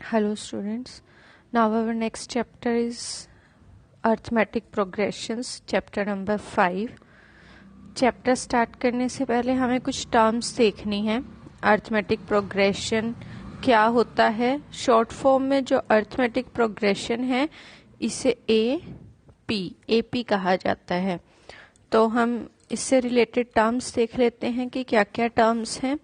Hello students, now our next chapter is arithmetic progressions, chapter number 5. Chapter start करने से पहले हमें कुछ टर्म्स देखनी है. अर्थमेटिक प्रोग्रेशन क्या होता है. शॉर्ट फॉर्म में जो अर्थमेटिक प्रोग्रेशन है इसे एपी कहा जाता है. तो हम इससे रिलेटेड टर्म्स देख लेते हैं कि क्या क्या टर्म्स हैं.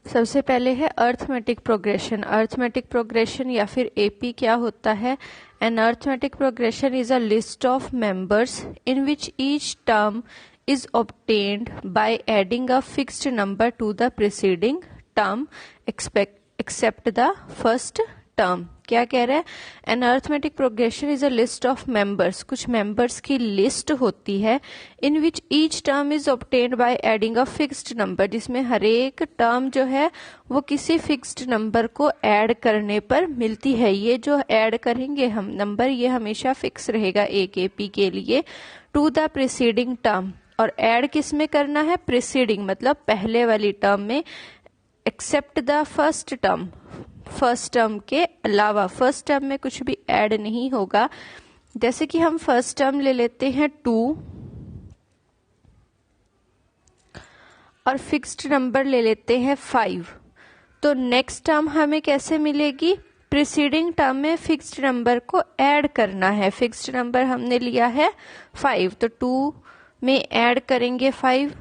सबसे पहले है अर्थमेटिक प्रोग्रेशन. अर्थमेटिक प्रोग्रेशन या फिर एपी क्या होता है. An arithmetic progression is a list of members in which each term is obtained by adding a fixed number to the preceding term except the first term. क्या कह रहा है. An arithmetic progression is a list of members. कुछ members की list होती है in which each term is obtained by adding a fixed number, जिसमें हर एक टर्म जो है वो किसी फिक्स्ड नंबर को ऐड करने पर मिलती है. ये जो ऐड करेंगे हम नंबर ये हमेशा फिक्स रहेगा एक एपी के लिए. टू द प्रीसीडिंग टर्म, और ऐड किस में करना है. प्रीसीडिंग मतलब पहले वाली टर्म में. Except the first term, first term के अलावा. फर्स्ट टर्म में कुछ भी ऐड नहीं होगा. जैसे कि हम फर्स्ट टर्म ले लेते हैं 2 और फिक्स्ड नंबर ले लेते हैं 5. तो नेक्स्ट टर्म हमें कैसे मिलेगी. प्रीसीडिंग टर्म में फिक्स्ड नंबर को ऐड करना है. फिक्स्ड नंबर हमने लिया है 5, तो 2 में ऐड करेंगे 5,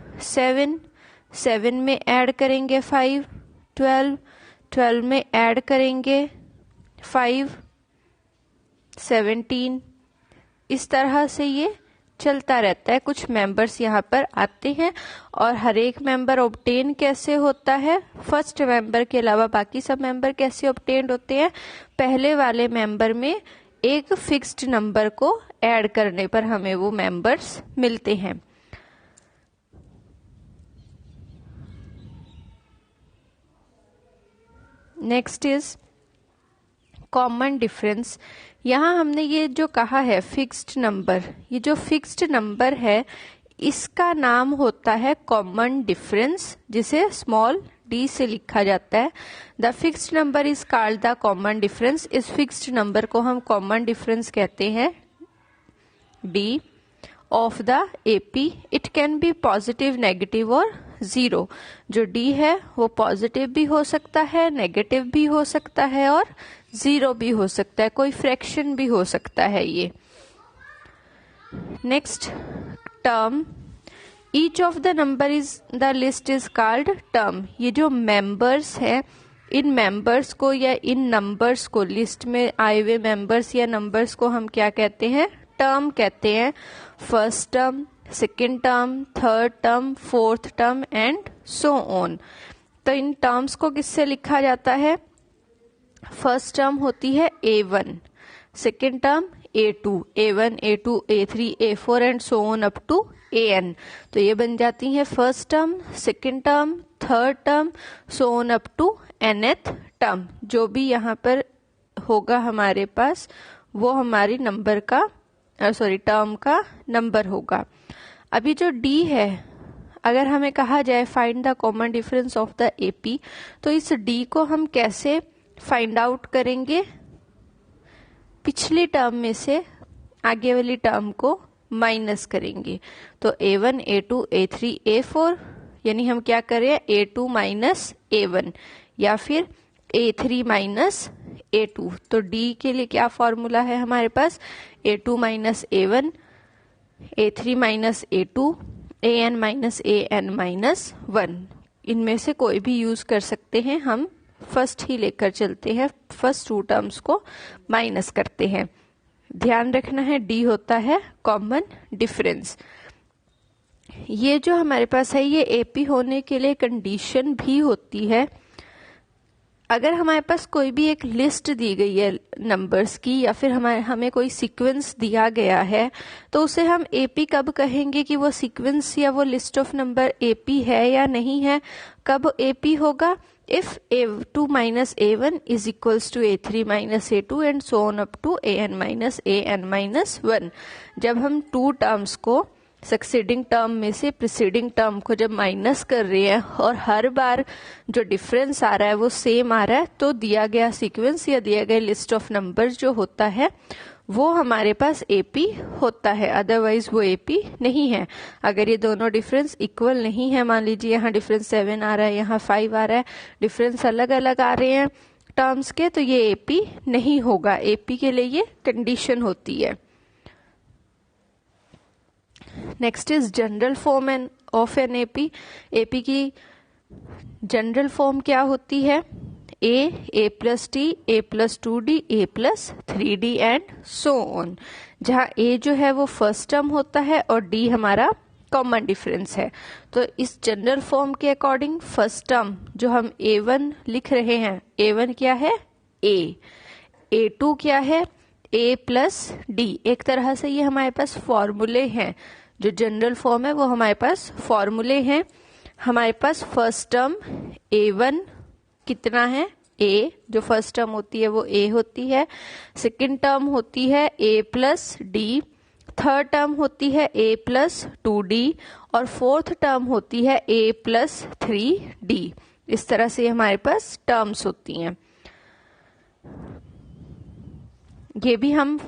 7 में ऐड करेंगे 5, 12 में ऐड करेंगे 5, 17. इस तरह से ये चलता रहता है. कुछ मेंबर्स यहाँ पर आते हैं और हर एक मेंबर ऑब्टेन कैसे होता है. फर्स्ट मेंबर के अलावा बाकी सब मेंबर कैसे ऑब्टेन होते हैं. पहले वाले मेंबर में एक फिक्स्ड नंबर को ऐड करने पर हमें वो मेंबर्स मिलते हैं. Next is common difference. यहाँ हमने ये जो कहा है फिक्स्ड नंबर, ये जो फिक्स्ड नंबर है इसका नाम होता है कॉमन डिफरेंस, जिसे स्मॉल डी से लिखा जाता है. The fixed number is called the common difference. इस फिक्स्ड नंबर को हम कॉमन डिफरेंस कहते हैं. D of the AP. It can be positive, negative और 0. जो डी है वो पॉजिटिव भी हो सकता है, नेगेटिव भी हो सकता है और 0 भी हो सकता है. कोई फ्रैक्शन भी हो सकता है ये. Next term. Each of the number is the list is called term. ये जो मेंबर्स है इन मेंबर्स को या इन नंबर्स को, लिस्ट में आए हुए मेंबर्स या नंबर्स को हम क्या कहते हैं. टर्म कहते हैं. First term, second term, third term, fourth term and so on. तो इन टर्म्स को किससे लिखा जाता है. फर्स्ट टर्म होती है A1, second term A2, A1, A2, A3, A4 and so on up to AN. तो ये बन जाती है first term, second term, third term, so on up to nth term. जो भी यहाँ पर होगा हमारे पास वो हमारी नंबर का टर्म का नंबर होगा. अभी जो D है, अगर हमें कहा जाए find the common difference of the AP, तो इस D को हम कैसे फाइंड आउट करेंगे. पिछली टर्म में से आगे वाली टर्म को माइनस करेंगे. तो A1, A2, A3, A4 यानी हम क्या करें A2 माइनस A1 या फिर A3 माइनस A2. तो D के लिए क्या फॉर्मूला है हमारे पास. A2 minus A1, A3 minus A2, AN minus AN minus 1. इनमें से कोई भी यूज कर सकते हैं. हम फर्स्ट ही लेकर चलते हैं. फर्स्ट 2 टर्म्स को माइनस करते हैं. ध्यान रखना है D होता है कॉमन डिफरेंस. ये जो हमारे पास है ये एपी होने के लिए कंडीशन भी होती है. अगर हमारे पास कोई भी एक लिस्ट दी गई है नंबर्स की या फिर हमें कोई सीक्वेंस दिया गया है, तो उसे हम एपी कब कहेंगे कि वो सीक्वेंस या वो लिस्ट ऑफ नंबर एपी है या नहीं है. कब एपी होगा. If A2 minus A1 is equals to A3 minus A2 and so on up to AN minus AN minus 1. जब हम 2 टर्म्स को सक्सीडिंग टर्म में से प्रीसीडिंग टर्म को जब माइनस कर रहे हैं और हर बार जो डिफरेंस आ रहा है वो सेम आ रहा है, तो दिया गया सीक्वेंस या दिया गया लिस्ट ऑफ नंबर्स जो होता है वो हमारे पास एपी होता है, अदरवाइज वो एपी नहीं है। अगर ये दोनों डिफरेंस इक्वल नहीं है, मान लीजिए यहाँ डिफरेंस 7 आ रहा है, यहाँ 5 आ रहा है, डिफरेंस अलग अलग आ रहे हैं टर्म्स के, तो ये एपी नहीं होगा। एपी के लिए ये कंडीशन होती है। Next is general form of an AP. AP की जनरल फॉर्म क्या होती है? A plus T, a plus 2d, a plus 3d and so on, जहाँ ए जो है वो फर्स्ट टर्म होता है और डी हमारा कॉमन डिफरेंस है। तो इस जनरल फॉर्म के अकॉर्डिंग फर्स्ट टर्म जो हम a1 लिख रहे हैं, a1 क्या है? a2 क्या है? a plus D. एक तरह से ये हमारे पास फॉर्मूले हैं, जो जनरल फॉर्म है वो हमारे पास फॉर्मूले हैं। हमारे पास फर्स्ट टर्म a1 कितना है? a, जो फर्स्ट टर्म होती है वो a होती है। सेकेंड टर्म होती है a plus D, third term होती है a प्लस 2d और फोर्थ टर्म होती है a प्लस 3d। इस तरह से हमारे पास टर्म्स होती हैं। ये भी हम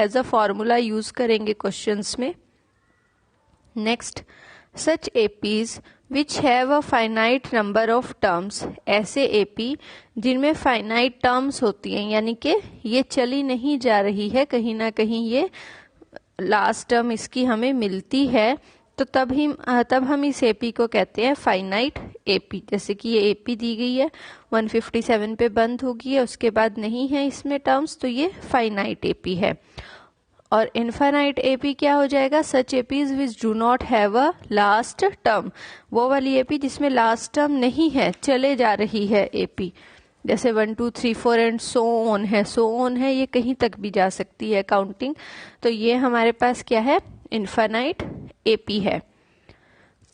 एज अ फॉर्मूला यूज करेंगे क्वेश्चंस में। Next, such APs which have a finite number of terms. ऐसे एपी जिनमें फाइनाइट टर्म्स होती हैं, यानी कि ये चली नहीं जा रही है, कहीं ना कहीं ये लास्ट टर्म इसकी हमें मिलती है, तो तब हम इस एपी को कहते हैं फाइनाइट एपी। जैसे कि ये एपी दी गई है 157 पे बंद होगी है, उसके बाद नहीं है इसमें टर्म्स, तो ये फाइनाइट एपी है। और इनफाइनाइट एपी क्या हो जाएगा? Such APs which do not have a last term. वो वाली एपी जिसमें लास्ट टर्म नहीं है, चले जा रही है एपी, जैसे 1 2 3 4 एंड सो ऑन है। सो ऑन है, ये कहीं तक भी जा सकती है काउंटिंग, तो ये हमारे पास क्या है? इनफाइनाइट एपी है।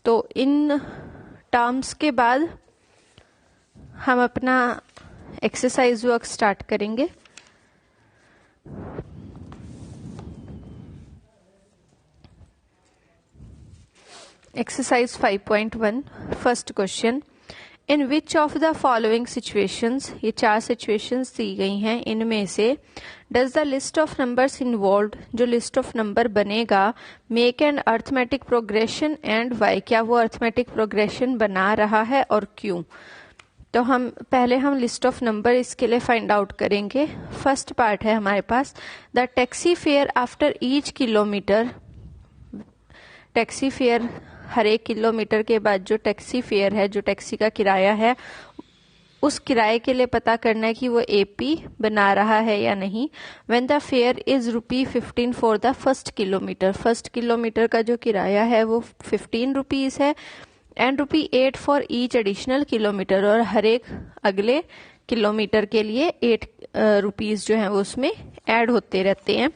तो इन टर्म्स के बाद हम अपना एक्सरसाइज वर्क स्टार्ट करेंगे। Exercise 5.1 first question, in which of the following situations, ये 4 सिचुएशंस दी गई हैं, इनमें से does the list of numbers involved, जो लिस्ट ऑफ नंबर बनेगा, make an arithmetic progression and why, क्या वो अर्थमेटिक प्रोग्रेशन बना रहा है और क्यों। तो हम लिस्ट ऑफ नंबर इसके लिए फाइंड आउट करेंगे। फर्स्ट पार्ट है हमारे पास, the taxi fare after each kilometre. Taxi fare, हर एक किलोमीटर के बाद जो टैक्सी फेयर है, जो टैक्सी का किराया है, उस किराए के लिए पता करना है कि वो एपी बना रहा है या नहीं। When the fair is ₹15 for the first kilometre, first kilometre का जो किराया है वो 15 रुपीज है, and ₹8 for each additional kilometre, और हर एक अगले किलोमीटर के लिए 8 रुपीज जो है वो उसमें ऐड होते रहते हैं।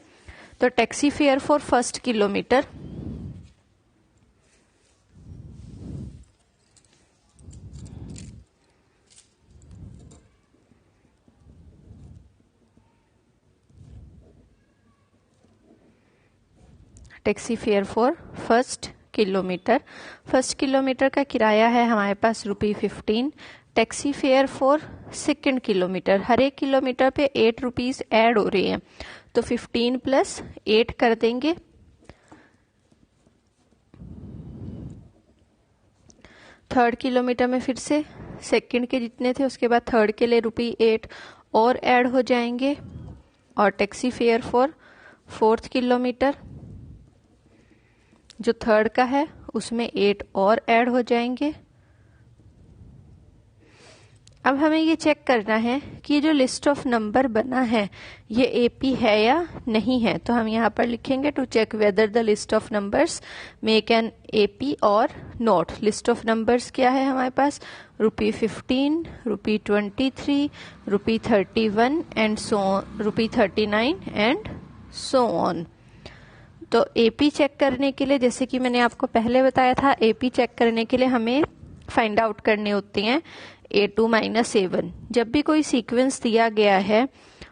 तो taxi fare for first kilometre taxi fare for first kilometre, first kilometre का किराया है हमारे पास ₹15। Taxi fare for second kilometre, हर एक किलोमीटर पे 8 रुपीज ऐड हो रहे हैं, तो 15 प्लस 8 कर देंगे। थर्ड किलोमीटर में फिर से सेकेंड के जितने थे उसके बाद थर्ड के लिए ₹8 और ऐड हो जाएंगे, और taxi fare for fourth kilometre जो थर्ड का है उसमें 8 और ऐड हो जाएंगे। अब हमें ये चेक करना है कि ये जो लिस्ट ऑफ नंबर बना है ये एपी है या नहीं है। तो हम यहाँ पर लिखेंगे to check whether the list of numbers make an AP or not. List of numbers क्या है हमारे पास? ₹15, ₹23, ₹31 and so ₹39 and so on. तो एपी चेक करने के लिए, जैसे कि मैंने आपको पहले बताया था, एपी चेक करने के लिए हमें फाइंड आउट करने होते हैं A2 - A1। जब भी कोई सीक्वेंस दिया गया है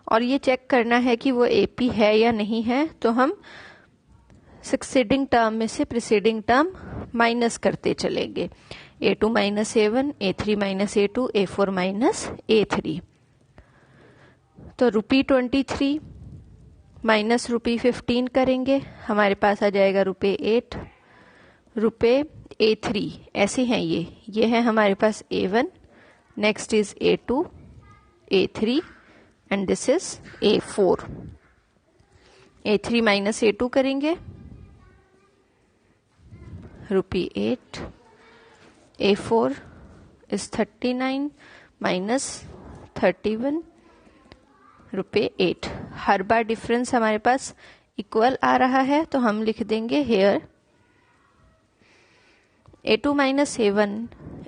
और ये चेक करना है कि वो एपी है या नहीं है, तो हम सक्सीडिंग टर्म में से प्रीसीडिंग टर्म माइनस करते चलेंगे। A2 minus A1, A3 minus A2, A4 minus A3। तो ₹23 माइनस ₹15 करेंगे, हमारे पास आ जाएगा ₹8, ₹A3 ऐसे हैं ये है हमारे पास A1, next is A2, A3 and this is A4। A3 minus A2 करेंगे, ₹8, A4 इज 39 माइनस 31, ₹8। हर बार डिफरेंस हमारे पास इक्वल आ रहा है तो हम लिख देंगे here A2 minus A1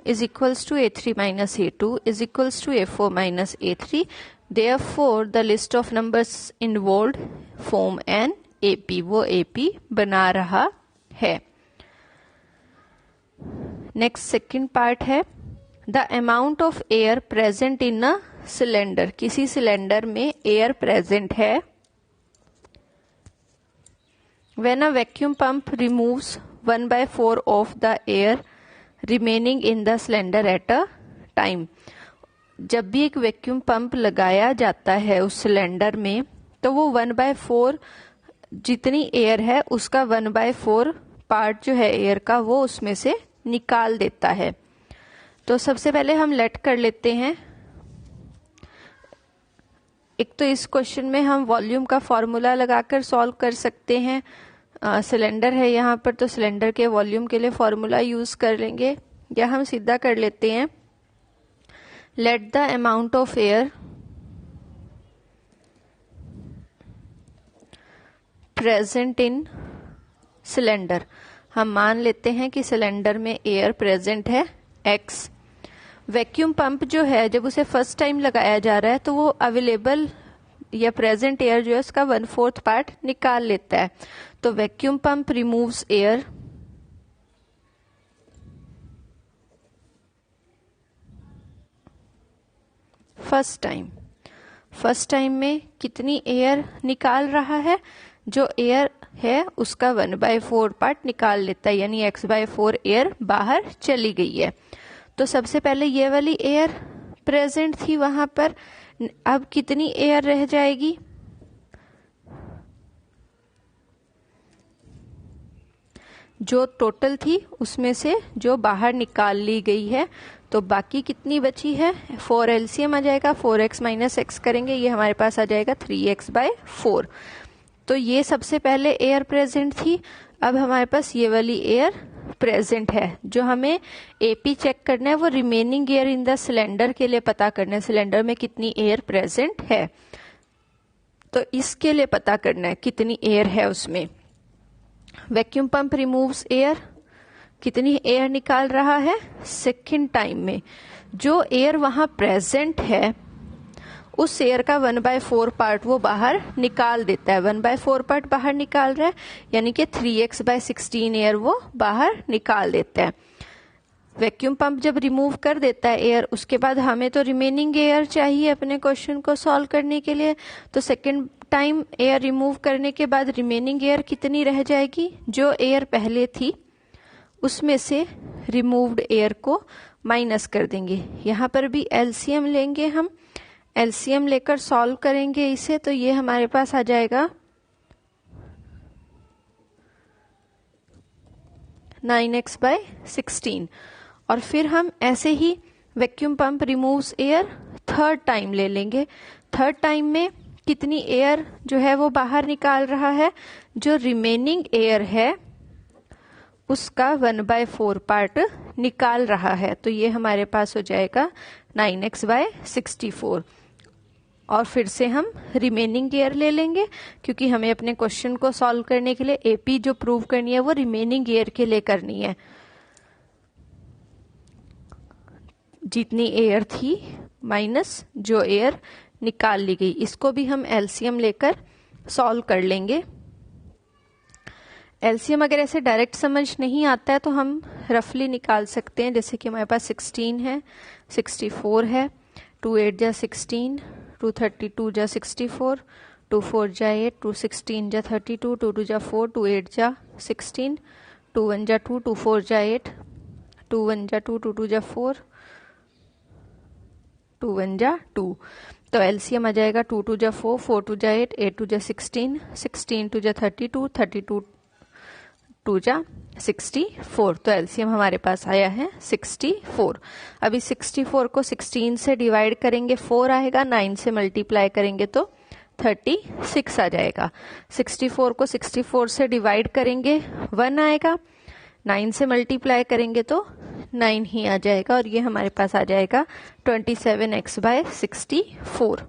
is equals to A3 minus A2 is equals to A4 minus A3. Therefore, the list of numbers involved form an AP. वो AP बना रहा है। नेक्स्ट सेकेंड पार्ट है the amount of air present in a cylinder. किसी cylinder में air present है when a vacuum pump removes 1/4 of the air remaining in the cylinder at a time. जब भी एक वैक्यूम पंप लगाया जाता है उस सिलेंडर में तो वो 1/4 जितनी एयर है उसका 1/4 पार्ट जो है एयर का वो उसमें से निकाल देता है। तो सबसे पहले हम लेट कर लेते हैं। एक तो इस क्वेश्चन में हम वॉल्यूम का फॉर्मूला लगाकर सॉल्व कर सकते हैं। सिलेंडर है यहाँ पर तो सिलेंडर के वॉल्यूम के लिए फॉर्मूला यूज कर लेंगे, या हम सीधा कर लेते हैं let the amount of air present in cylinder. हम मान लेते हैं कि सिलेंडर में एयर प्रेजेंट है X। वैक्यूम पंप जो है जब उसे फर्स्ट टाइम लगाया जा रहा है तो वो अवेलेबल या प्रेजेंट एयर जो है उसका 1/4 पार्ट निकाल लेता है। तो vacuum pump removes air first time में कितनी एयर निकाल रहा है, जो एयर है उसका 1/4 पार्ट निकाल लेता है, यानी X/4 एयर बाहर चली गई है। तो सबसे पहले ये वाली एयर प्रेजेंट थी वहां पर, अब कितनी एयर रह जाएगी, जो टोटल थी उसमें से जो बाहर निकाल ली गई है। तो बाकी कितनी बची है, 4 LCM आ जाएगा, 4x माइनस x करेंगे, ये हमारे पास आ जाएगा 3x/4। तो ये सबसे पहले एयर प्रेजेंट थी, अब हमारे पास ये वाली एयर प्रेजेंट है। जो हमें AP चेक करना है वो remaining air in the cylinder के लिए पता करना है, सिलेंडर में कितनी एयर प्रेजेंट है। तो इसके लिए पता करना है कितनी एयर है उसमें। वैक्यूम पंप रिमूव्स एयर, कितनी एयर निकाल रहा है सेकेंड टाइम में। जो एयर वहां प्रेजेंट है उस एयर का 1/4 पार्ट वो बाहर निकाल देता है। 1/4 पार्ट बाहर निकाल रहा है, यानी कि 3x/16 एयर वो बाहर निकाल देता है। वैक्यूम पंप जब रिमूव कर देता है एयर, उसके बाद हमें तो रिमेनिंग एयर चाहिए अपने क्वेश्चन को सॉल्व करने के लिए। तो सेकेंड टाइम एयर रिमूव करने के बाद रिमेनिंग एयर कितनी रह जाएगी, जो एयर पहले थी उसमें से रिमूव्ड एयर को माइनस कर देंगे। यहाँ पर भी LCM लेंगे, हम LCM लेकर सॉल्व करेंगे इसे, तो ये हमारे पास आ जाएगा 9x/16। और फिर हम ऐसे ही vacuum pump removes air third time ले लेंगे। थर्ड टाइम में कितनी एयर जो है वो बाहर निकाल रहा है, जो रिमेनिंग एयर है उसका 1/4 पार्ट निकाल रहा है। तो ये हमारे पास हो जाएगा 9x/64। और फिर से हम रिमेनिंग एयर ले लेंगे, क्योंकि हमें अपने क्वेश्चन को सॉल्व करने के लिए AP जो प्रूव करनी है वो रिमेनिंग एयर के लिए करनी है। जितनी एयर थी माइनस जो एयर निकाल ली गई, इसको भी हम LCM लेकर सॉल्व कर लेंगे। LCM अगर ऐसे डायरेक्ट समझ नहीं आता है तो हम रफली निकाल सकते हैं। जैसे कि हमारे पास 16 है, 64 है, 2 8 जा 16, 2 32 जा 64, 2 4 जा 8, 2 16 जा 32, 2 2 जा 4, 2 8 जा 16, 2 1 जा 2, 2 4 जा 8, 2 1 जा 2, 2 2 जा 4, 2 1 जा 2। तो एलसीएम आ जाएगा 2 2 जा 4, 4 2 जा 8, 8 2 जा 16, 16 2 जा 32, 32 2 जा 64। तो एलसीएम हमारे पास आया है 64। अभी 64 को 16 से डिवाइड करेंगे 4 आएगा, 9 से मल्टीप्लाई करेंगे तो 36 आ जाएगा। 64 को 64 से डिवाइड करेंगे 1 आएगा, 9 से मल्टीप्लाई करेंगे तो 9 ही आ जाएगा और ये हमारे पास आ जाएगा 27x/64।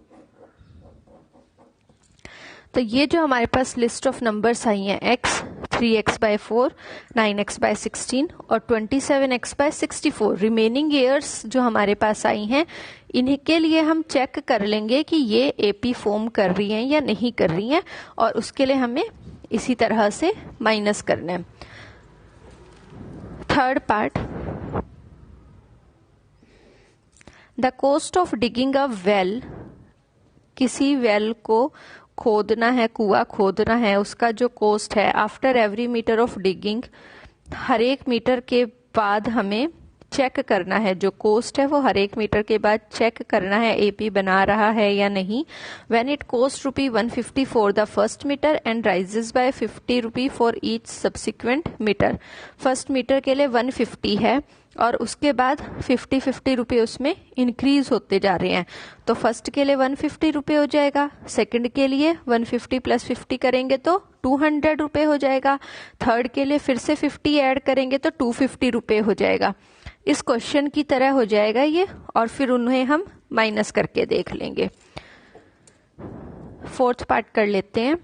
तो ये जो हमारे पास लिस्ट ऑफ नंबर्स आई हैं x, 3x/4, 9x/16 और 27x/64 रिमेनिंग ईयर्स जो हमारे पास आई हैं, इन्हीं के लिए हम चेक कर लेंगे कि ये एपी फॉर्म कर रही हैं या नहीं कर रही हैं, और उसके लिए हमें इसी तरह से माइनस करना है। Third part, the cost of digging a well, किसी वेल को खोदना है, कुआं खोदना है, उसका जो कॉस्ट है after every metre of digging, हर एक मीटर के बाद हमें चेक करना है, जो कॉस्ट है वो हर एक मीटर के बाद चेक करना है एपी बना रहा है या नहीं। When it cost ₹150 for the first meter and rises by ₹50 for each subsequent meter. First meter के लिए 150 है और उसके बाद 50 रुपए उसमें इंक्रीज होते जा रहे हैं। तो फर्स्ट के लिए 150 रुपए हो जाएगा, सेकंड के लिए 150 + 50 करेंगे तो 200 रुपए हो जाएगा, थर्ड के लिए फिर से 50 ऐड करेंगे तो 250 रुपए हो जाएगा। इस क्वेश्चन की तरह हो जाएगा ये, और फिर उन्हें हम माइनस करके देख लेंगे। फोर्थ पार्ट कर लेते हैं।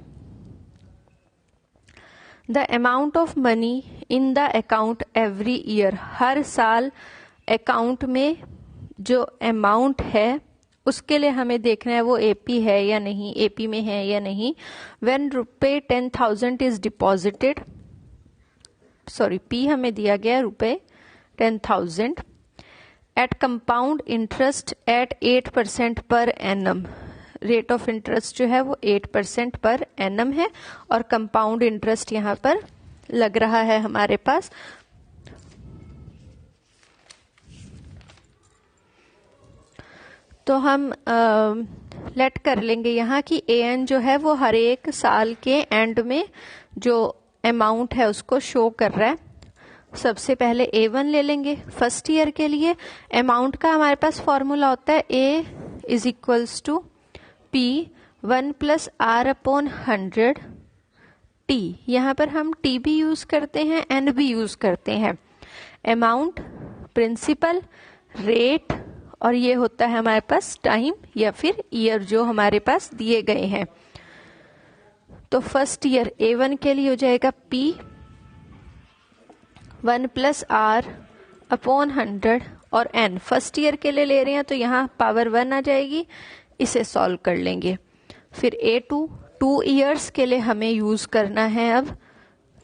The amount of money in the account every year, हर साल अकाउंट में जो अमाउंट है उसके लिए हमें देखना है वो एपी है या नहीं, एपी में है या नहीं। When ₹10,000 is deposited, sorry P हमें दिया गया ₹10,000 eight compound interest eight 8% per annum. Rate of interest जो है वो 8% पर एनम है और कंपाउंड इंटरेस्ट यहाँ पर लग रहा है हमारे पास। तो हम लेट कर लेंगे यहाँ कि एन जो है वो हर एक साल के एंड में जो अमाउंट है उसको शो कर रहा है। सबसे पहले A1 ले लेंगे फर्स्ट ईयर के लिए। अमाउंट का हमारे पास फॉर्मूला होता है A = P 1 + R/100 T। यहाँ पर हम T भी यूज करते हैं, N भी यूज करते हैं। अमाउंट, प्रिंसिपल, रेट और ये होता है हमारे पास टाइम या फिर ईयर जो हमारे पास दिए गए हैं। तो फर्स्ट ईयर A1 के लिए हो जाएगा P 1 + R/100 और N फर्स्ट ईयर के लिए ले रहे हैं तो यहाँ पावर 1 आ जाएगी, इसे सॉल्व कर लेंगे। फिर A2 2 ईयर्स के लिए हमें यूज करना है अब,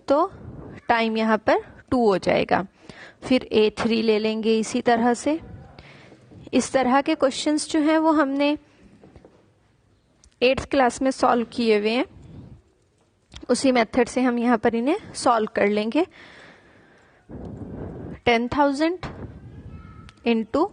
तो टाइम यहाँ पर 2 हो जाएगा। फिर A3 ले लेंगे इसी तरह से। इस तरह के क्वेश्चंस जो हैं वो हमने 8th क्लास में सॉल्व किए हुए हैं, उसी मेथड से हम यहाँ पर इन्हें सॉल्व कर लेंगे। 10,000 इंटू,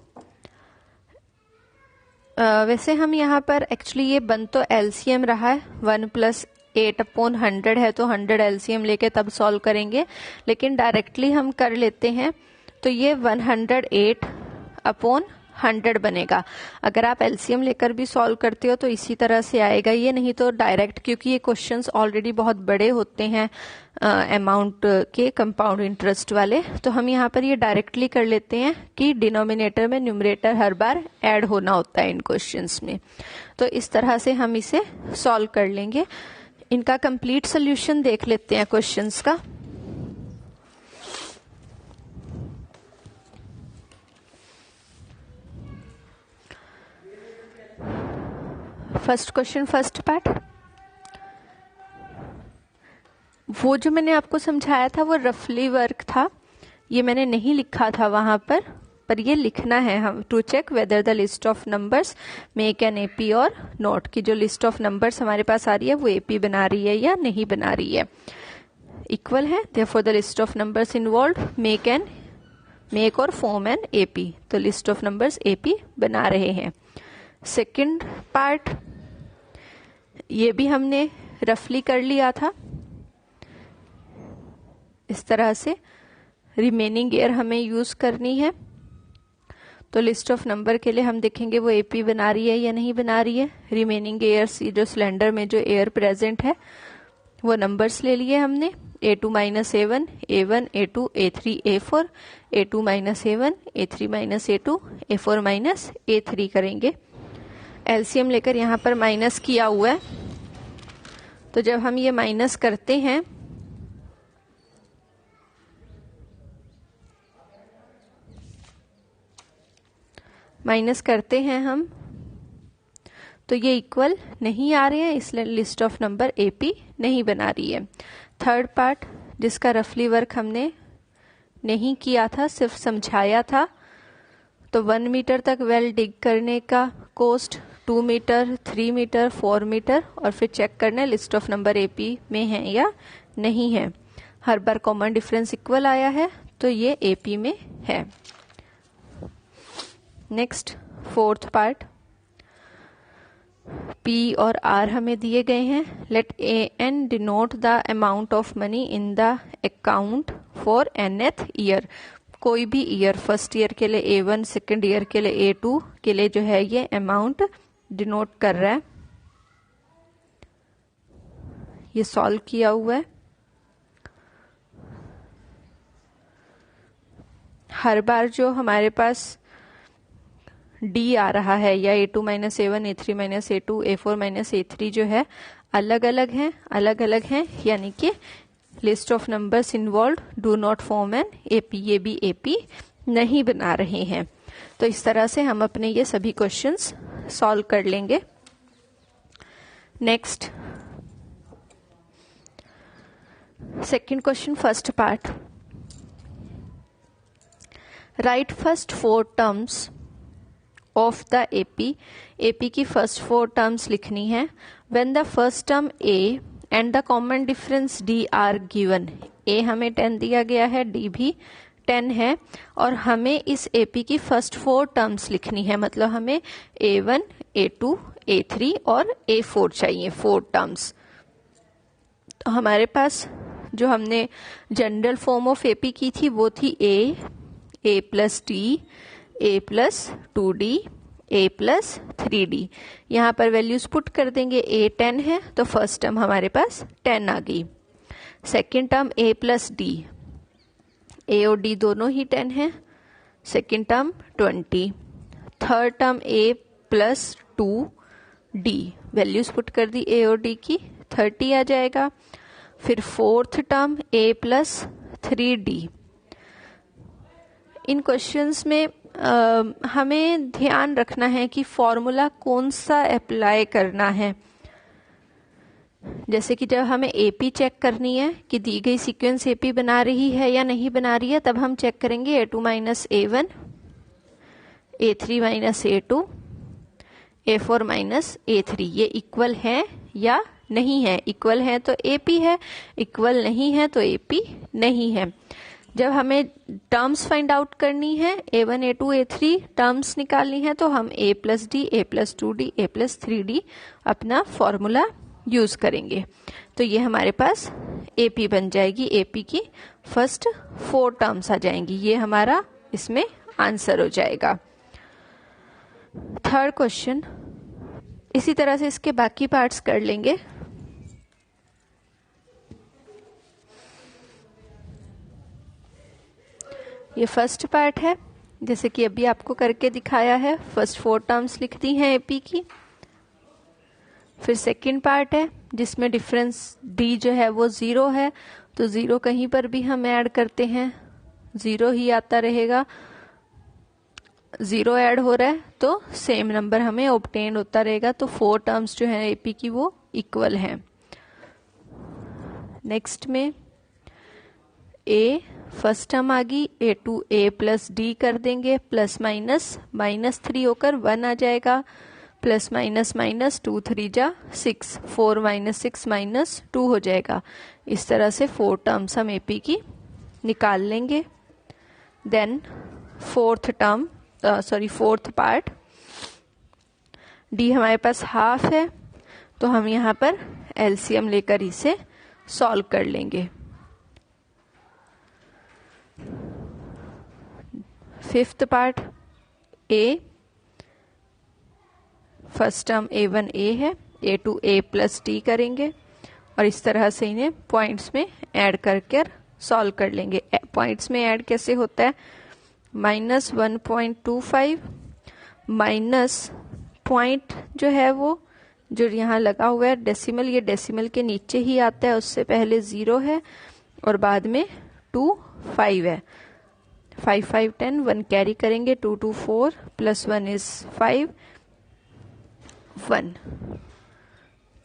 वैसे हम यहाँ पर एक्चुअली ये बन तो एलसीएम रहा है, 1 + 8/100 है तो 100 एलसीएम लेके तब सॉल्व करेंगे, लेकिन डायरेक्टली हम कर लेते हैं तो ये 108/100 बनेगा। अगर आप एलसीएम लेकर भी सॉल्व करते हो तो इसी तरह से आएगा ये, नहीं तो डायरेक्ट, क्योंकि ये क्वेश्चंस ऑलरेडी बहुत बड़े होते हैं अमाउंट के, कंपाउंड इंटरेस्ट वाले, तो हम यहाँ पर ये डायरेक्टली कर लेते हैं कि डिनोमिनेटर में न्यूमरेटर हर बार ऐड होना होता है इन क्वेश्चंस में। तो इस तरह से हम इसे सॉल्व कर लेंगे। इनका कंप्लीट सोल्यूशन देख लेते हैं क्वेश्चंस का। फर्स्ट क्वेश्चन, फर्स्ट पार्ट, वो जो मैंने आपको समझाया था वो रफली वर्क था, ये मैंने नहीं लिखा था वहां पर, पर ये लिखना है हम to check whether the list of numbers make an AP or not, की जो लिस्ट ऑफ नंबर्स हमारे पास आ रही है वो एपी बना रही है या नहीं बना रही है। इक्वल है, therefore the list of numbers involve make और फॉर्म एन एपी, तो लिस्ट ऑफ नंबर्स एपी बना रहे हैं। सेकंड पार्ट ये भी हमने रफली कर लिया था, इस तरह से रिमेनिंग एयर हमें यूज करनी है। तो लिस्ट ऑफ नंबर के लिए हम देखेंगे वो एपी बना रही है या नहीं बना रही है। रिमेनिंग एयर्स, जो सिलेंडर में जो एयर प्रेजेंट है वो नंबर्स ले लिए हमने, A2 minus A1, A1, A2, A3, A4, A2 minus A1, A3 minus A2, A4 minus A3 करेंगे। एलसीएम लेकर यहाँ पर माइनस किया हुआ है, तो जब हम ये माइनस करते हैं हम तो ये इक्वल नहीं आ रहे हैं, इसलिए लिस्ट ऑफ नंबर एपी नहीं बना रही है। थर्ड पार्ट जिसका रफली वर्क हमने नहीं किया था, सिर्फ समझाया था, तो 1 मीटर तक वेल डिग करने का कॉस्ट 2 मीटर, 3 मीटर, 4 मीटर, और फिर चेक करना लिस्ट ऑफ नंबर एपी में है या नहीं है। हर बार कॉमन डिफरेंस इक्वल आया है तो ये एपी में है। नेक्स्ट फोर्थ पार्ट, P और R हमें दिए गए हैं। Let AN denote the amount of money in the account for nth year. कोई भी ईयर, फर्स्ट ईयर के लिए A1, सेकेंड ईयर के लिए A2 के लिए जो है ये अमाउंट डिनोट कर रहा है। ये सॉल्व किया हुआ है। हर बार जो हमारे पास डी आ रहा है या A2 minus A1, A3 minus A2, A4 minus A3 जो है अलग अलग हैं, यानी कि list of numbers involve do not form an AP, ये भी एपी नहीं बना रहे हैं। तो इस तरह से हम अपने ये सभी क्वेश्चंस सॉल्व कर लेंगे। Next second question, first part, write first 4 terms of the AP की फर्स्ट 4 टर्म्स लिखनी है। When the first term a and the common difference d are given, a हमें 10 दिया गया है, डी भी 10 है, और हमें इस एपी की फर्स्ट 4 टर्म्स लिखनी है, मतलब हमें A1, A2, A3 और A4 चाहिए, 4 टर्म्स। तो हमारे पास जो हमने जनरल फॉर्म ऑफ एपी की थी वो थी A plus D, A plus 2D, A plus 3D। यहाँ पर वैल्यूज पुट कर देंगे। A 10 है तो फर्स्ट टर्म हमारे पास 10 आ गई। Second term A plus D, A और D दोनों ही 10 है, second term 20। Third term A plus 2D, values put कर दी A और D की, 30 आ जाएगा। फिर fourth term A plus 3D। In questions में हमें ध्यान रखना है कि फॉर्मूला कौन सा अप्लाई करना है। जैसे कि जब हमें एपी चेक करनी है कि दी गई सीक्वेंस एपी बना रही है या नहीं बना रही है, तब हम चेक करेंगे A2 minus A1, A3 minus A2, A4 minus A3, ये इक्वल है या नहीं है। इक्वल है तो एपी है, इक्वल नहीं है तो एपी नहीं है। जब हमें टर्म्स फाइंड आउट करनी है, A1, A2, A3 टर्म्स निकालनी है, तो हम A plus D, A plus 2D, A plus 3D अपना फॉर्मूला यूज करेंगे। तो ये हमारे पास AP बन जाएगी, AP की फर्स्ट 4 टर्म्स आ जाएंगी। ये हमारा इसमें आंसर हो जाएगा। थर्ड क्वेश्चन, इसी तरह से इसके बाकी पार्ट्स कर लेंगे। ये फर्स्ट पार्ट है, जैसे कि अभी आपको करके दिखाया है, फर्स्ट 4 टर्म्स लिख दी हैं एपी की। फिर सेकंड पार्ट है जिसमें डिफरेंस डी जो है वो 0 है, तो 0 कहीं पर भी हम ऐड करते हैं 0 ही आता रहेगा। 0 ऐड हो रहा है तो सेम नंबर हमें ऑब्टेन होता रहेगा। तो 4 टर्म्स जो है एपी की वो इक्वल हैं। नेक्स्ट में A फर्स्ट टर्म आ गई, ए टू ए प्लस डी कर देंगे, प्लस माइनस माइनस 3 होकर 1 आ जाएगा, प्लस माइनस माइनस 2 3 जा 6, 4 माइनस 6 माइनस 2 हो जाएगा। इस तरह से 4 टर्म्स हम एपी की निकाल लेंगे। देन फोर्थ पार्ट डी हमारे पास हाफ है, तो हम यहाँ पर एलसीएम लेकर इसे सॉल्व कर लेंगे। Fifth part A, first term a1 a है, a2 a प्लस डी करेंगे और इस तरह से इन्हें पॉइंट्स में ऐड करके सॉल्व कर लेंगे। पॉइंट्स में ऐड कैसे होता है, -1.25 माइनस पॉइंट जो है वो जो यहाँ लगा हुआ है डेसिमल, ये डेसिमल के नीचे ही आता है, उससे पहले 0 है और बाद में 2 5 है, 5 5 10, 1 कैरी करेंगे, 2 2 4 प्लस 1 इज 5 1।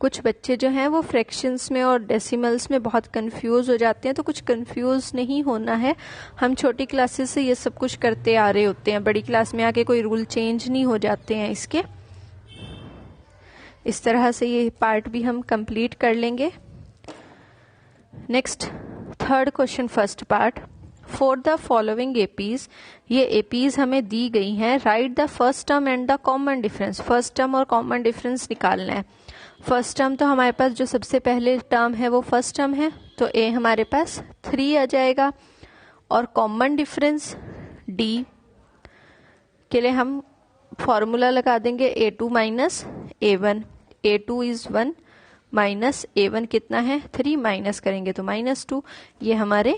कुछ बच्चे जो हैं वो फ्रैक्शंस में और डेसिमल्स में बहुत कंफ्यूज हो जाते हैं, तो कुछ कंफ्यूज नहीं होना है। हम छोटी क्लासेस से ये सब कुछ करते आ रहे होते हैं, बड़ी क्लास में आके कोई रूल चेंज नहीं हो जाते हैं इसके। इस तरह से ये पार्ट भी हम कंप्लीट कर लेंगे। Next third question, first part, for the following APs, ये एपीज हमें दी गई हैं, right the first term and the common difference. First term और कॉमन डिफरेंस निकालना है। फर्स्ट टर्म तो हमारे पास जो सबसे पहले टर्म है वो फर्स्ट टर्म है, तो ए हमारे पास 3 आ जाएगा और कॉमन डिफरेंस डी के लिए हम फॉर्मूला लगा देंगे a2 minus a1, a2 is 1 minus a1 कितना है 3, माइनस करेंगे तो -2। ये हमारे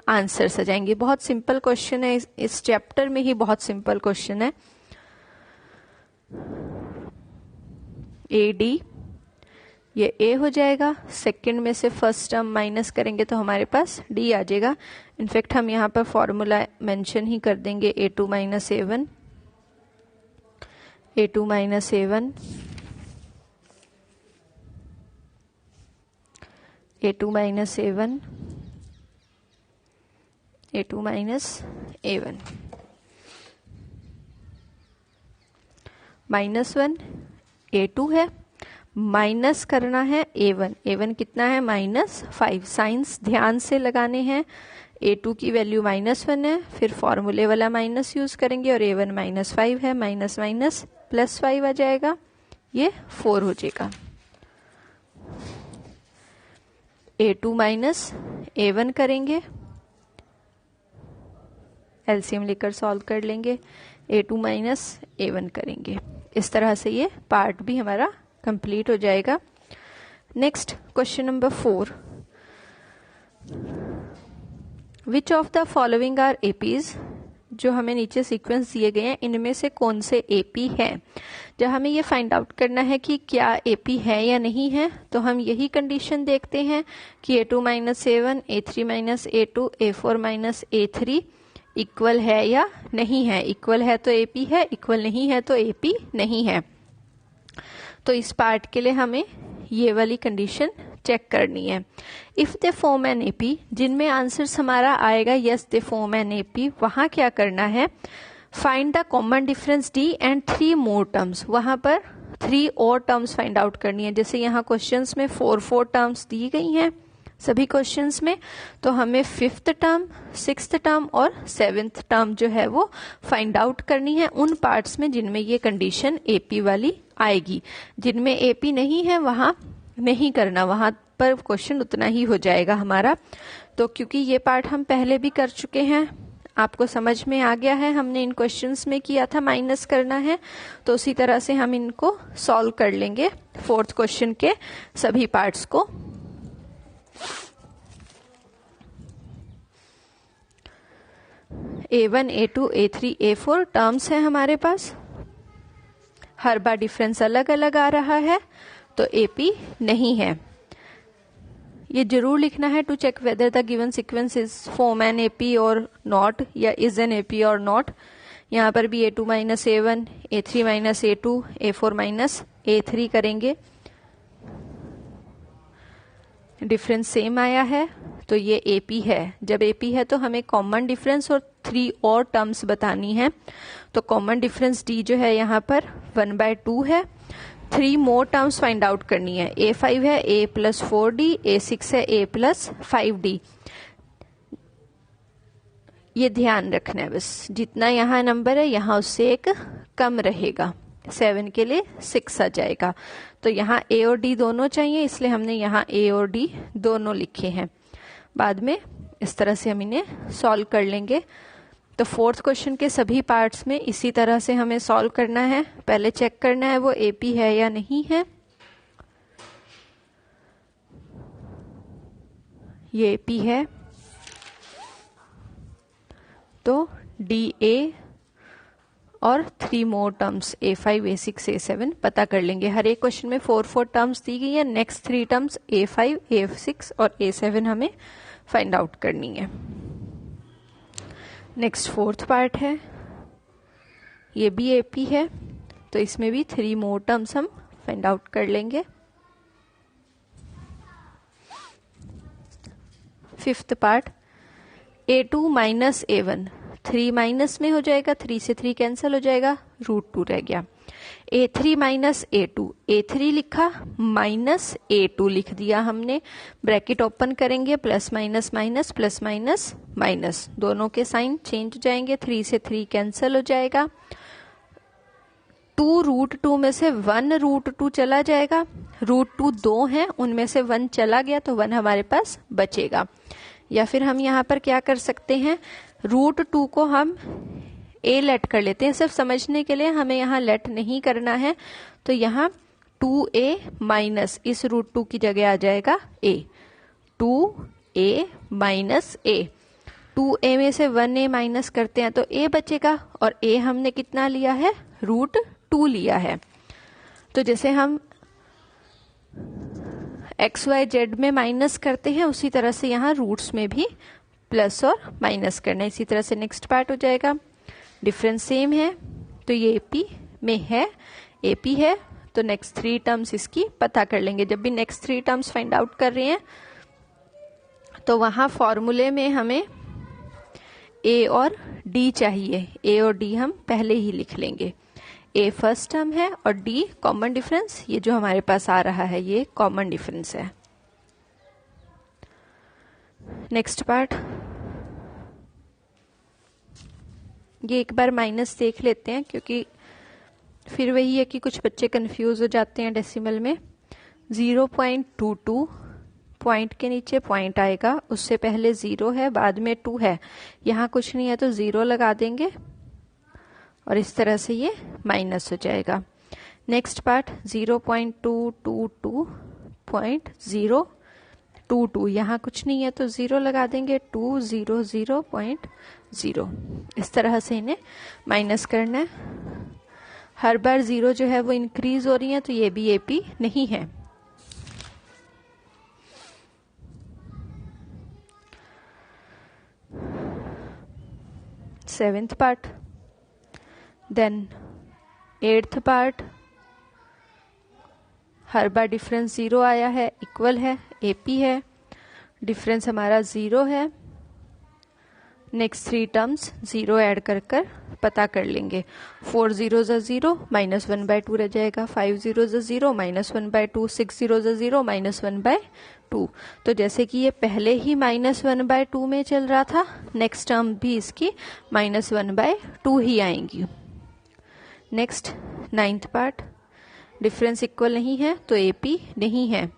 आंसर्स आ जाएंगे। बहुत सिंपल क्वेश्चन है, इस चैप्टर में ही बहुत सिंपल क्वेश्चन है। ए डी, ये ए हो जाएगा, सेकंड में से फर्स्ट टर्म माइनस करेंगे तो हमारे पास डी आ जाएगा। इनफैक्ट हम यहाँ पर फॉर्मूला मेंशन ही कर देंगे, a2 minus a1, a2 minus a1, a2 minus a1, a2 minus a1, -1 a2 है, माइनस करना है a1, a1 कितना है -5। साइंस ध्यान से लगाने हैं, a2 की वैल्यू -1 है, फिर फॉर्मूले वाला माइनस यूज करेंगे और a1 -5 है, माइनस माइनस प्लस 5 आ जाएगा, ये 4 हो जाएगा। a2 माइनस a1 करेंगे, एलसीएम लेकर सॉल्व कर लेंगे, a2 माइनस a1 करेंगे। इस तरह से ये पार्ट भी हमारा कंप्लीट हो जाएगा। Next question number 4, which of the following are APs, जो हमें नीचे सीक्वेंस दिए गए हैं इनमें से कौन से एपी हैं। जब हमें ये फाइंड आउट करना है कि क्या एपी है या नहीं है, तो हम यही कंडीशन देखते हैं कि a2 minus a1, a3 minus a2, a4 minus a3 equal है या नहीं है। इक्वल है तो एपी है, इक्वल नहीं है तो एपी नहीं है। तो इस पार्ट के लिए हमें ये वाली कंडीशन चेक करनी है। If they form an AP, जिनमें आंसर्स हमारा आएगा yes they form an AP, वहां क्या करना है, find the common difference D and 3 more terms, वहां पर 3 और टर्म्स फाइंड आउट करनी है। जैसे यहाँ क्वेश्चंस में 4 टर्म्स दी गई हैं सभी क्वेश्चंस में, तो हमें 5th टर्म, 6th टर्म और 7th टर्म जो है वो फाइंड आउट करनी है उन पार्ट्स में जिनमें ये कंडीशन एपी वाली आएगी। जिनमें एपी नहीं है वहां नहीं करना, वहां पर क्वेश्चन उतना ही हो जाएगा हमारा। तो क्योंकि ये पार्ट हम पहले भी कर चुके हैं, आपको समझ में आ गया है, हमने इन क्वेश्चंस में किया था माइनस करना है, तो उसी तरह से हम इनको सॉल्व कर लेंगे 4th क्वेश्चन के सभी पार्ट्स को। a1, a2, a3, a4 terms है हमारे पास, हर बार डिफरेंस अलग अलग आ रहा है, तो एपी नहीं है। ये जरूर लिखना है to check whether the given sequence is form an AP or not, या is an AP or not. यहाँ पर भी a2 minus a1, a3 minus a2, a4 minus a3 करेंगे। डिफरेंस सेम आया है तो ये AP है। जब AP है तो हमें कॉमन डिफरेंस और 3 और टर्म्स बतानी है। तो कॉमन डिफरेंस D जो है यहाँ पर 1/2 है। 3 मोर टर्म्स फाइंड आउट करनी है। A5 है A + 4D, A6 है A + 5D। ये ध्यान रखना है बस, जितना यहाँ नंबर है यहाँ उससे एक कम रहेगा। 7 के लिए 6 आ जाएगा। तो यहाँ A और D दोनों चाहिए, इसलिए हमने यहाँ A और D दोनों लिखे हैं। बाद में इस तरह से हम इन्हें सॉल्व कर लेंगे। तो 4th क्वेश्चन के सभी पार्ट्स में इसी तरह से हमें सॉल्व करना है। पहले चेक करना है वो AP है या नहीं है। ये AP है तो DA और 3 मोर टर्म्स A5, A6, A7 पता कर लेंगे। हर एक क्वेश्चन में 4 टर्म्स दी गई है। नेक्स्ट 3 टर्म्स A5, A6 और A7 हमें फाइंड आउट करनी है। नेक्स्ट 4th पार्ट है, ये भी AP है तो इसमें भी 3 मोर टर्म्स हम फाइंड आउट कर लेंगे। 5th part, A2 - A1, 3 minus में हो जाएगा, 3 से 3 कैंसिल हो जाएगा, √2 रह गया। A3 - A2, A3 लिखा माइनस A2 लिख दिया हमने। ब्रैकेट ओपन करेंगे, plus minus minus plus minus minus, दोनों के साइन चेंज हो जाएंगे, 3 से 3 कैंसिल हो जाएगा। 2 √2 में से 1 √2 चला जाएगा। √2 2 हैं, उनमें से 1 चला गया तो 1 हमारे पास बचेगा। या फिर हम यहाँ पर क्या कर सकते हैं, √2 को हम A लेट कर लेते हैं। सिर्फ समझने के लिए, हमें यहाँ लेट नहीं करना है। तो यहाँ 2A माइनस इस √2 की जगह आ जाएगा A, 2A minus A। 2A में से 1A माइनस करते हैं तो A बचेगा, और A हमने कितना लिया है, √2 लिया है। तो जैसे हम XYZ में माइनस करते हैं उसी तरह से यहाँ रूट्स में भी प्लस और माइनस करना है। इसी तरह से नेक्स्ट पार्ट हो जाएगा। डिफरेंस सेम है तो ये AP में है, AP है तो नेक्स्ट 3 टर्म्स इसकी पता कर लेंगे। जब भी नेक्स्ट 3 टर्म्स फाइंड आउट कर रहे हैं तो वहां फॉर्मूले में हमें A और D चाहिए। A और D हम पहले ही लिख लेंगे। A फर्स्ट टर्म है और D कॉमन डिफरेंस, ये जो हमारे पास आ रहा है ये कॉमन डिफरेंस है। नेक्स्ट पार्ट, ये एक बार माइनस देख लेते हैं क्योंकि फिर वही है कि कुछ बच्चे कंफ्यूज हो जाते हैं डेसिमल में। 0.22 पॉइंट के नीचे पॉइंट आएगा, उससे पहले 0 है, बाद में 2 है, यहाँ कुछ नहीं है तो 0 लगा देंगे और इस तरह से ये माइनस हो जाएगा। नेक्स्ट पार्ट 0.222.022, यहाँ कुछ नहीं है तो 0 लगा देंगे, 200.0। इस तरह से इन्हें माइनस करना है। हर बार 0 जो है वो इंक्रीज हो रही है तो ये भी AP नहीं है। Seventh part, then 8th part, हर बार डिफरेंस 0 आया है, इक्वल है, AP है, डिफरेंस हमारा 0 है। नेक्स्ट 3 टर्म्स 0 ऐड कर कर पता कर लेंगे। 4 0 0 -1/2 रह जाएगा, 5 0 0 -1/2, 6 0 0 -1/2। तो जैसे कि ये पहले ही -1/2 में चल रहा था, नेक्स्ट टर्म भी इसकी -1/2 ही आएंगी। Next 9th part, difference equal नहीं है तो AP नहीं है।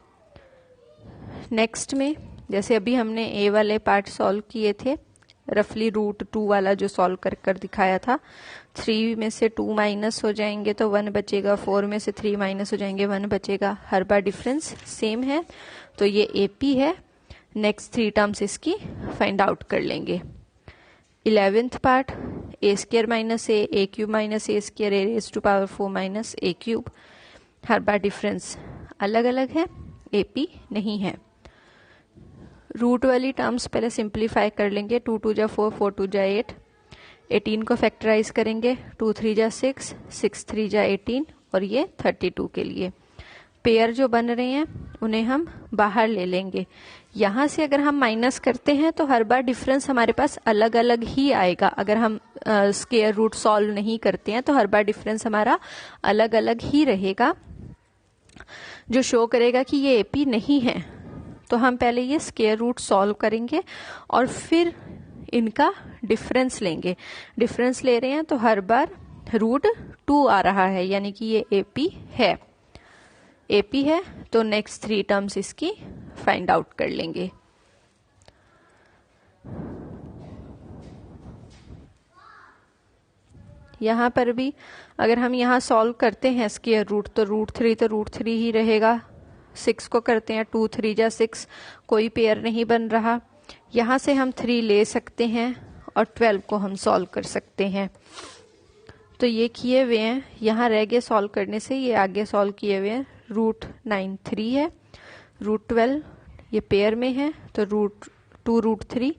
नेक्स्ट में जैसे अभी हमने A वाले पार्ट सॉल्व किए थे, रफली √2 वाला जो सॉल्व कर कर दिखाया था, 3 में से 2 माइनस हो जाएंगे तो 1 बचेगा, 4 में से 3 माइनस हो जाएंगे, 1 बचेगा। हर बार डिफरेंस सेम है तो ये AP है। नेक्स्ट 3 टर्म्स इसकी फाइंड आउट कर लेंगे। 11th part, A² - A, A³ - A², A⁴ - A³। हर बार डिफरेंस अलग अलग है, AP नहीं है। रूट वाली टर्म्स पहले सिंप्लीफाई कर लेंगे। 2 2 जा 4, 4 2 जा 8, 18 को फैक्टराइज करेंगे। 2 3 जा 6, 6 3 जा 18 और ये 32 के लिए पेयर जो बन रहे हैं उन्हें हम बाहर ले लेंगे। यहाँ से अगर हम माइनस करते हैं तो हर बार डिफरेंस हमारे पास अलग अलग ही आएगा। अगर हम स्क्वायर रूट सॉल्व नहीं करते हैं तो हर बार डिफरेंस हमारा अलग अलग ही रहेगा, जो शो करेगा कि ये एपी नहीं है। तो हम पहले ये स्क्वायर रूट सॉल्व करेंगे और फिर इनका डिफरेंस लेंगे। डिफरेंस ले रहे हैं तो हर बार √2 आ रहा है, यानी कि ये एपी है। एपी है तो नेक्स्ट 3 टर्म्स इसकी फाइंड आउट कर लेंगे। यहां पर भी अगर हम यहां सॉल्व करते हैं स्क्वायर रूट तो √3 ही रहेगा। 6 को करते हैं 2 3 जा 6, कोई पेयर नहीं बन रहा। यहां से हम 3 ले सकते हैं और 12 को हम सॉल्व कर सकते हैं। तो ये किए हुए हैं, यहाँ रह गए सॉल्व करने से, ये आगे सॉल्व किए हुए हैं। √9 3 है, √12 ये पेयर में है तो √2 √3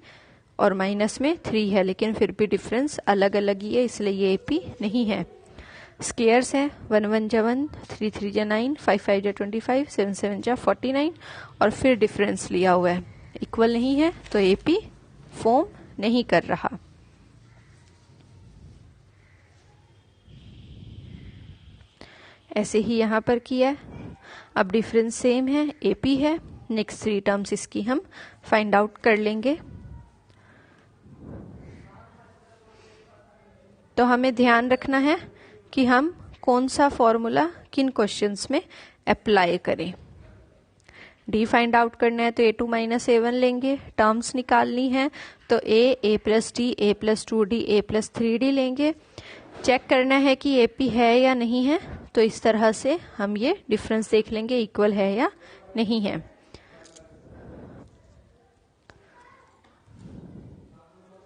और माइनस में 3 है, लेकिन फिर भी डिफरेंस अलग अलग ही है, इसलिए ये एपी नहीं है। स्क्वायर्स है 1 1 जा 1, 3 3 जा 9, 5 5 जा 25, 7 7 जा 49 और फिर डिफरेंस लिया हुआ है, इक्वल नहीं है तो एपी फॉर्म नहीं कर रहा। ऐसे ही यहां पर किया है। अब डिफरेंस सेम है, एपी है। नेक्स्ट 3 टर्म्स इसकी हम फाइंड आउट कर लेंगे। तो हमें ध्यान रखना है कि हम कौन सा फॉर्मूला किन क्वेश्चंस में अप्लाई करें। डी फाइंड आउट करना है तो a2 - a1 लेंगे। टर्म्स निकालनी है तो a + d, a + 2d, a + 3d लेंगे। चेक करना है कि एपी है या नहीं है, तो इस तरह से हम ये डिफरेंस देख लेंगे इक्वल है या नहीं है।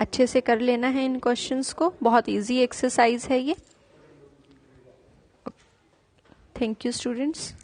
अच्छे से कर लेना है इन क्वेश्चंस को, बहुत इजी एक्सरसाइज है ये। Thank you students.